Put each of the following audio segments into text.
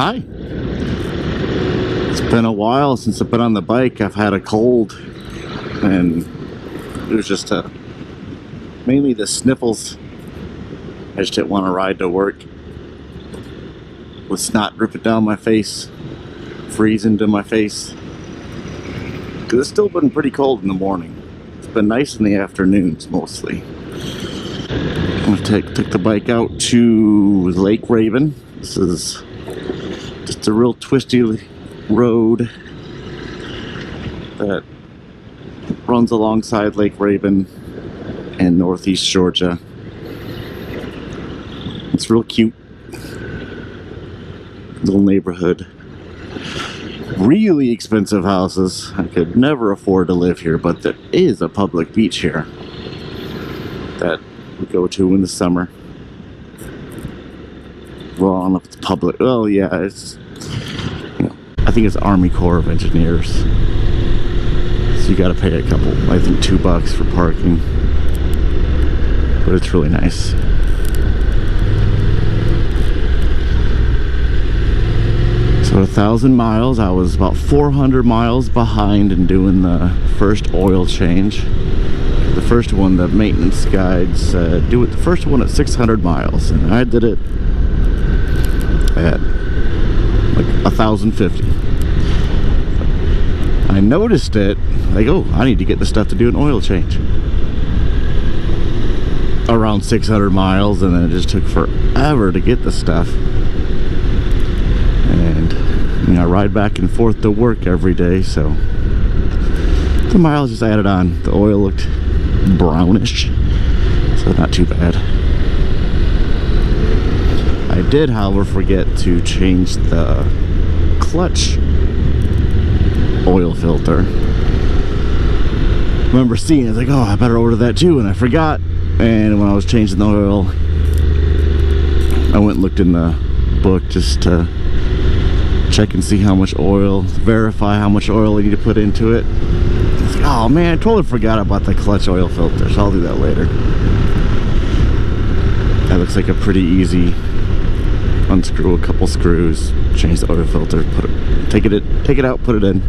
Hi. It's been a while since I've been on the bike. I've had a cold and it was just mainly the sniffles. I just didn't want to ride to work with snot dripping down my face, freezing to my face. Because it's still been pretty cold in the morning. It's been nice in the afternoons mostly. I'm gonna take the bike out to Lake Raven. This is just a real twisty road that runs alongside Lake Raven in northeast Georgia. It's real cute. Little neighborhood. Really expensive houses. I could never afford to live here, but there is a public beach here that we go to in the summer. Well, I don't know if it's public. Oh yeah, it's, I think it's Army Corps of Engineers. So you gotta pay a couple, I think $2 for parking. But it's really nice. So 1,000 miles, I was about 400 miles behind in doing the first oil change. The first one, the maintenance guide said, do it the first one at 600 miles. And I did it at like 1,050. I noticed it, like, oh, I need to get the stuff to do an oil change. Around 600 miles, and then it just took forever to get the stuff. And you know, I ride back and forth to work every day, so the miles just added on. The oil looked brownish, so not too bad. I did, however, forget to change the clutch oil filter. I remember seeing it, I was like, oh, I better order that too, and I forgot. And when I was changing the oil, I went and looked in the book just to check and see how much oil, verify how much oil I need to put into it. I was like, oh man, I totally forgot about the clutch oil filter, so I'll do that later. That looks like a pretty easy unscrew a couple screws, change the oil filter, take it out, put it in.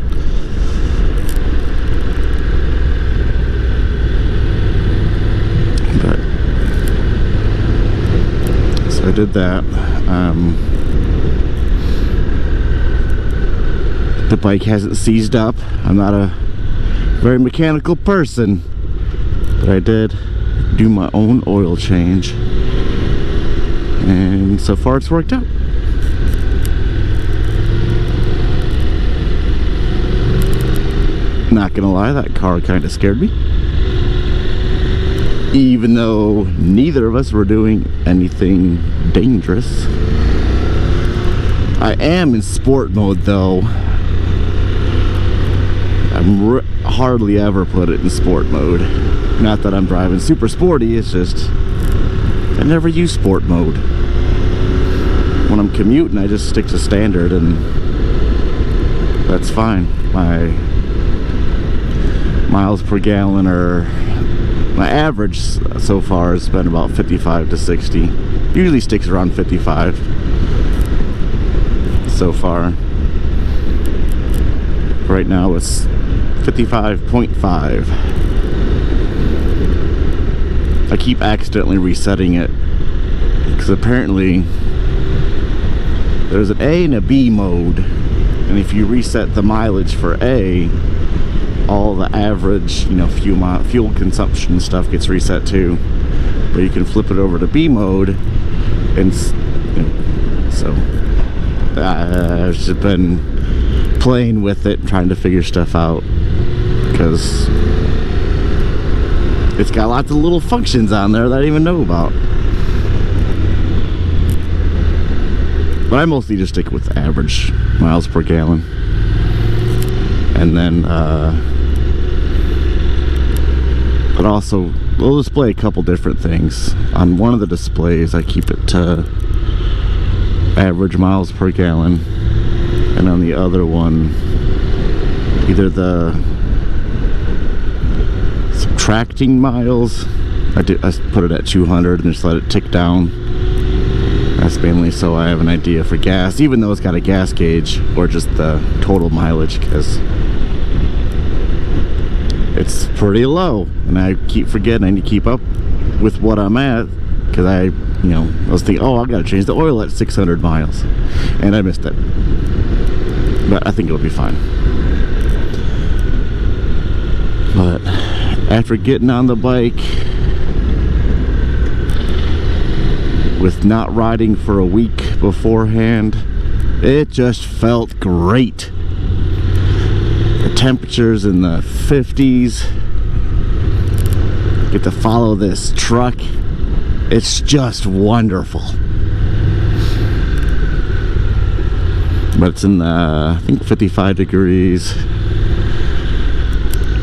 But so I did that. The bike hasn't seized up. I'm not a very mechanical person, but I did do my own oil change, and so far it's worked out. Not gonna lie, that car kind of scared me, even though neither of us were doing anything dangerous. I am in sport mode though. I'm hardly ever put it in sport mode. Not that I'm driving super sporty, it's just I never use sport mode. When I'm commuting, I just stick to standard, and that's fine. My miles per gallon, or my average so far has been about 55 to 60. Usually sticks around 55 so far. Right now it's 55.5. I keep accidentally resetting it because apparently there's an A and a B mode, and if you reset the mileage for A, all the average, you know, fuel consumption stuff gets reset too. But you can flip it over to B mode, and so I've just been playing with it, trying to figure stuff out, because it's got lots of little functions on there that I didn't even know about. But I mostly just stick with average miles per gallon, and then but also we'll display a couple different things. On one of the displays I keep it to average miles per gallon, and on the other one either the subtracting miles, I put it at 200 and just let it tick down, That's mainly so I have an idea for gas, even though it's got a gas gauge, or just the total mileage, because it's pretty low, and I keep forgetting I need to keep up with what I'm at, because I was thinking, oh, I gotta change the oil at 600 miles, and I missed it. But I think it'll be fine. But after getting on the bike, with not riding for a week beforehand, it just felt great. The temperatures in the 50s. Get to follow this truck. It's just wonderful. But it's in the, I think, 55 degrees.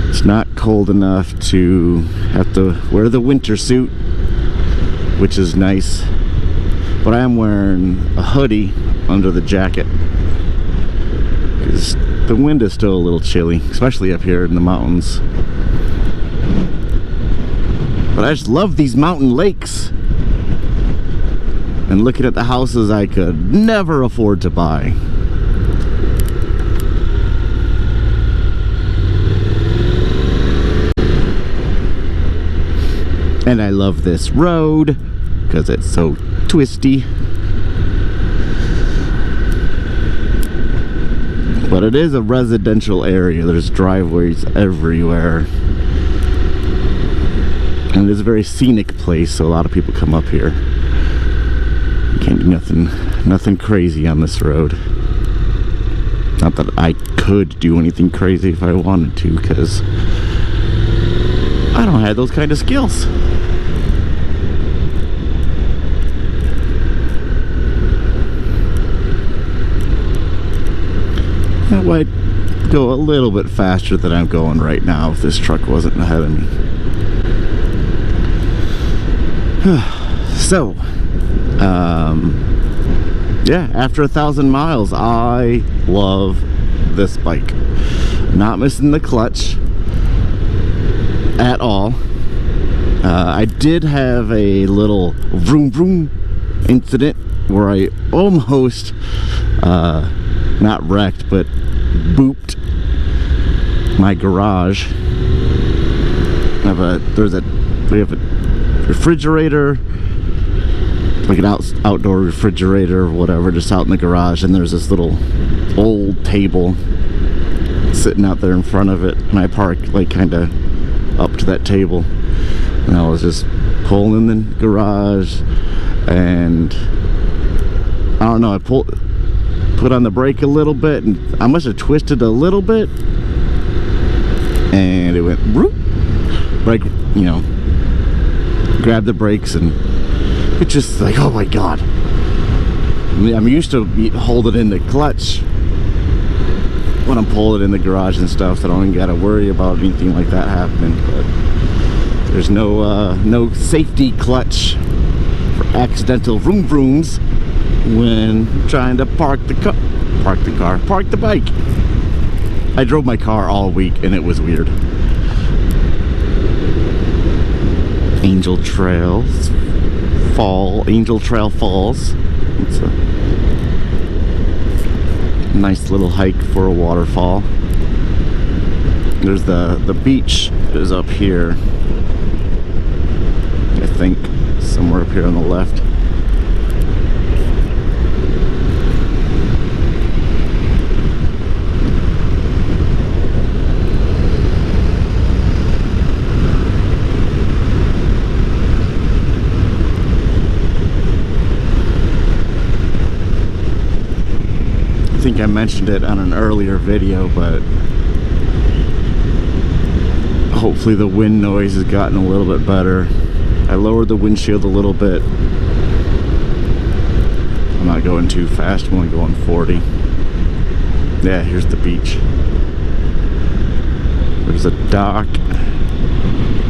It's not cold enough to have to wear the winter suit, which is nice. But I am wearing a hoodie under the jacket because the wind is still a little chilly, especially up here in the mountains. But I just love these mountain lakes and looking at the houses I could never afford to buy. And I love this road because it's so twisty. But it is a residential area. There's driveways everywhere. And it is a very scenic place, so a lot of people come up here. You can't do nothing crazy on this road. Not that I could do anything crazy if I wanted to, because I don't have those kind of skills. I might go a little bit faster than I'm going right now if this truck wasn't ahead of me. So, yeah, after 1,000 miles, I love this bike. Not missing the clutch at all. I did have a little vroom vroom incident where I almost not wrecked, but booped my garage. We have a refrigerator, like an outdoor refrigerator or whatever, just out in the garage, and there's this little old table sitting out there in front of it, and I parked like kind of up to that table, and I was just pulling in the garage, and I don't know, I put on the brake a little bit, and I must have twisted a little bit, and it went whoop. Like, grabbed the brakes, and it's just like, oh my god. I'm used to holding in the clutch when I'm pulling it in the garage and stuff, so I don't even gotta worry about anything like that happening. But there's no safety clutch for accidental vroom vrooms when trying to park the bike. I drove my car all week and it was weird. Angel Trail Falls. It's a nice little hike for a waterfall. There's the beach is up here, I think, somewhere up here on the left. I think I mentioned it on an earlier video, but hopefully the wind noise has gotten a little bit better. I lowered the windshield a little bit. I'm not going too fast, I'm only going 40. Yeah, here's the beach. There's a dock.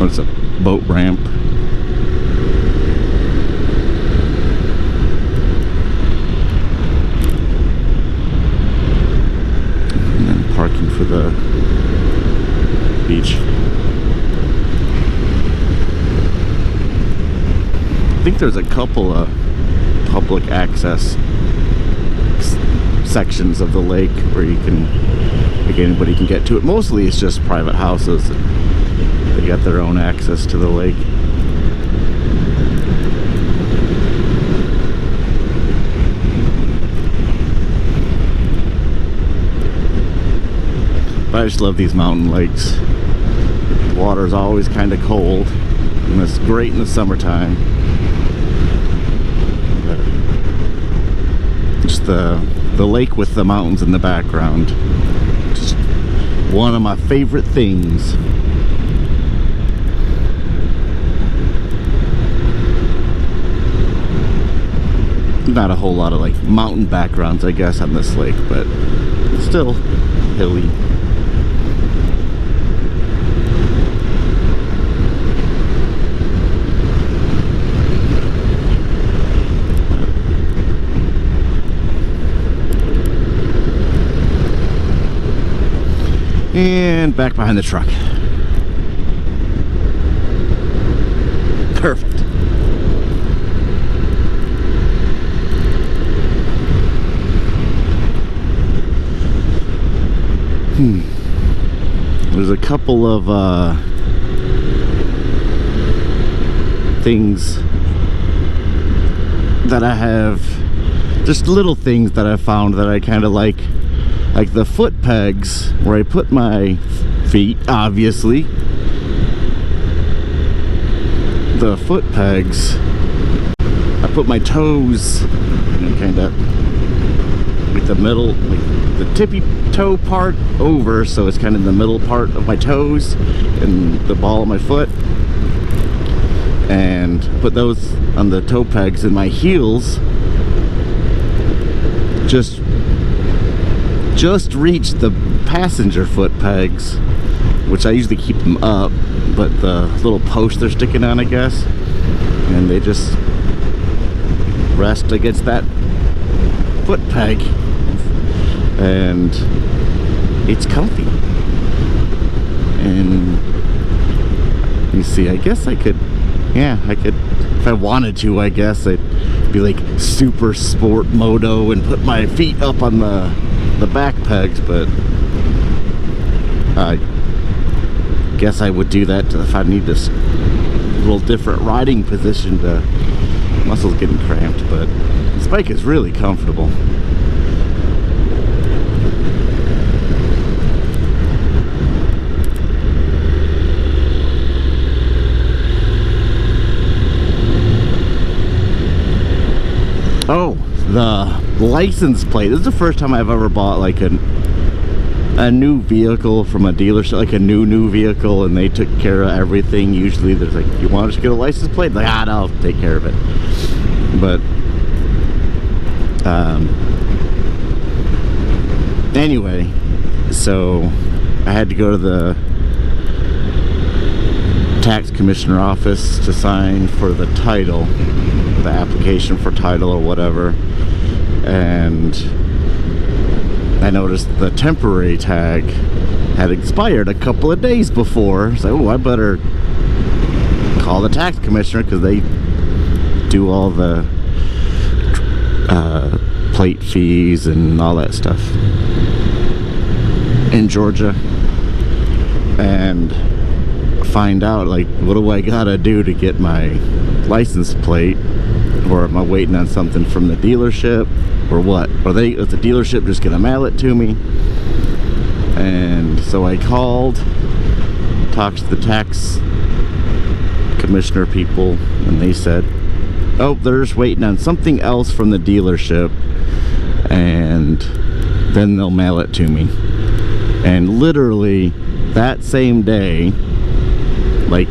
Oh, it's a boat ramp. Parking for the beach. I think there's a couple of public access sections of the lake where you can, like, anybody can get to it. Mostly it's just private houses. They got their own access to the lake. But I just love these mountain lakes. The water's always kind of cold, and it's great in the summertime. Just the lake with the mountains in the background. Just one of my favorite things. Not a whole lot of like mountain backgrounds, I guess, on this lake, but it's still hilly. And back behind the truck. Perfect. There's a couple of things that I have, just little things that I found that I kind of like the foot pegs where I put my feet, obviously. The foot pegs, I put my toes, you know, kind of with the middle, like the tippy toe part over, so it's kind of the middle part of my toes and the ball of my foot, and put those on the toe pegs, and my heels just reach the passenger foot pegs, which I usually keep them up, but the little posts they're sticking on, I guess, and they just rest against that foot peg, and it's comfy. And you see, I guess I could, yeah, I could, if I wanted to, I guess I'd be like super sport moto and put my feet up on the back pegs, but I guess I would do that if I need this little different riding position. To muscles getting cramped, but this bike is really comfortable. Oh, the license plate. This is the first time I've ever bought like a new vehicle from a dealership, like a new vehicle, and they took care of everything. Usually there's like, you want to just get a license plate? Like, I'll take care of it. But anyway, so I had to go to the tax commissioner office to sign for the title, the application for title or whatever, and I noticed the temporary tag had expired a couple of days before, so I better call the tax commissioner, because they do all the plate fees and all that stuff in Georgia, and find out, like, what do I gotta do to get my license plate, or am I waiting on something from the dealership, or what? Is the dealership just gonna mail it to me? And so I called, talked to the tax commissioner people, and they said, oh, they're just waiting on something else from the dealership, and then they'll mail it to me. And literally that same day, like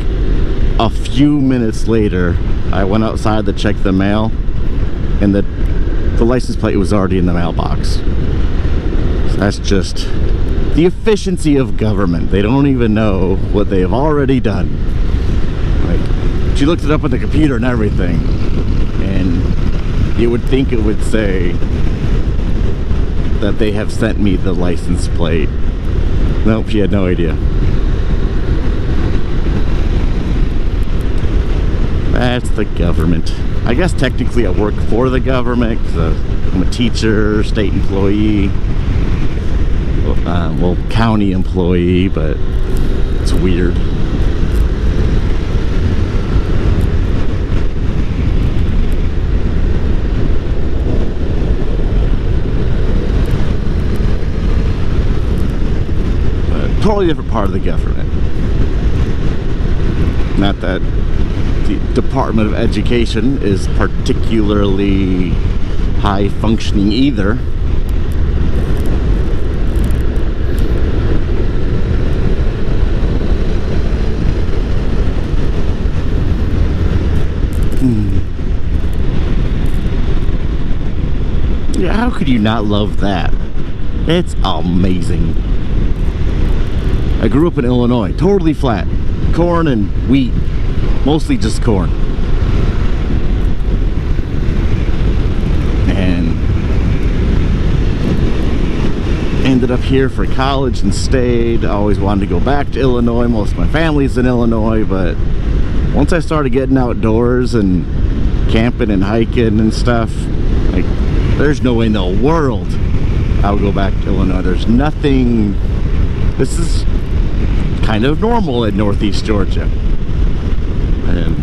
a few minutes later, I went outside to check the mail, and the license plate was already in the mailbox. So that's just the efficiency of government. They don't even know what they have already done. Like, she looked it up on the computer and everything, and you would think it would say that they have sent me the license plate. Nope, she had no idea. That's the government. I guess technically I work for the government because I'm a teacher, state employee, well, county employee, but it's weird. But totally different part of the government. Not that the Department of Education is particularly high functioning either. Yeah, how could you not love that? It's amazing. I grew up in Illinois, totally flat. Corn and wheat, mostly just corn. And ended up here for college and stayed. I always wanted to go back to Illinois. Most of my family's in Illinois, but once I started getting outdoors and camping and hiking and stuff, like, there's no way in the world I would go back to Illinois. There's nothing. This is kind of normal in Northeast Georgia, and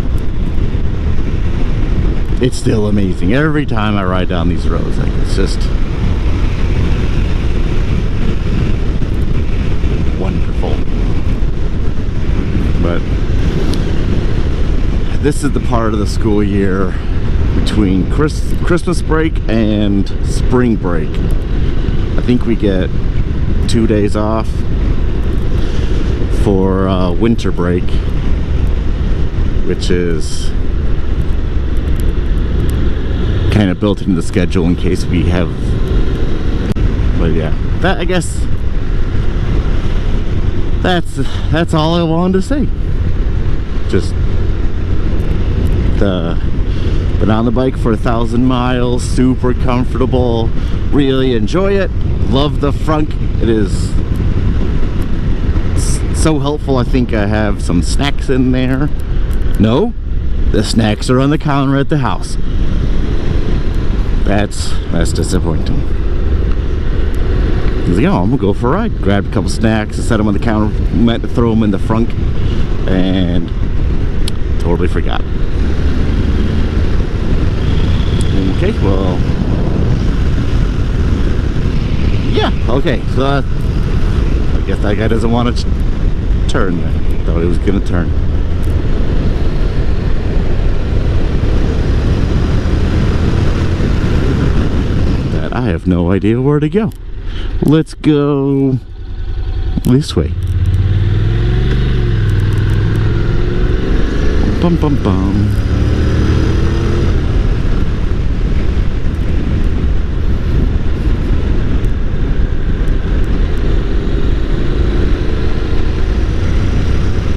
it's still amazing every time I ride down these roads. Like, it's just wonderful. But this is the part of the school year between Christmas break and spring break. I think we get 2 days off for winter break, which is kind of built into the schedule in case we have. But yeah, that, I guess that's all I wanted to say. Just been on the bike for 1,000 miles, super comfortable, really enjoy it, love the frunk. It is so helpful. I think I have some snacks in there. No, the snacks are on the counter at the house. That's disappointing. He's like, oh, I'm gonna go for a ride. Grabbed a couple snacks and set them on the counter, meant to throw them in the frunk, and totally forgot. Okay, well, yeah, okay, so I guess that guy doesn't want to turn then. Thought he was gonna turn. That I have no idea where to go. Let's go this way. Bum bum bum.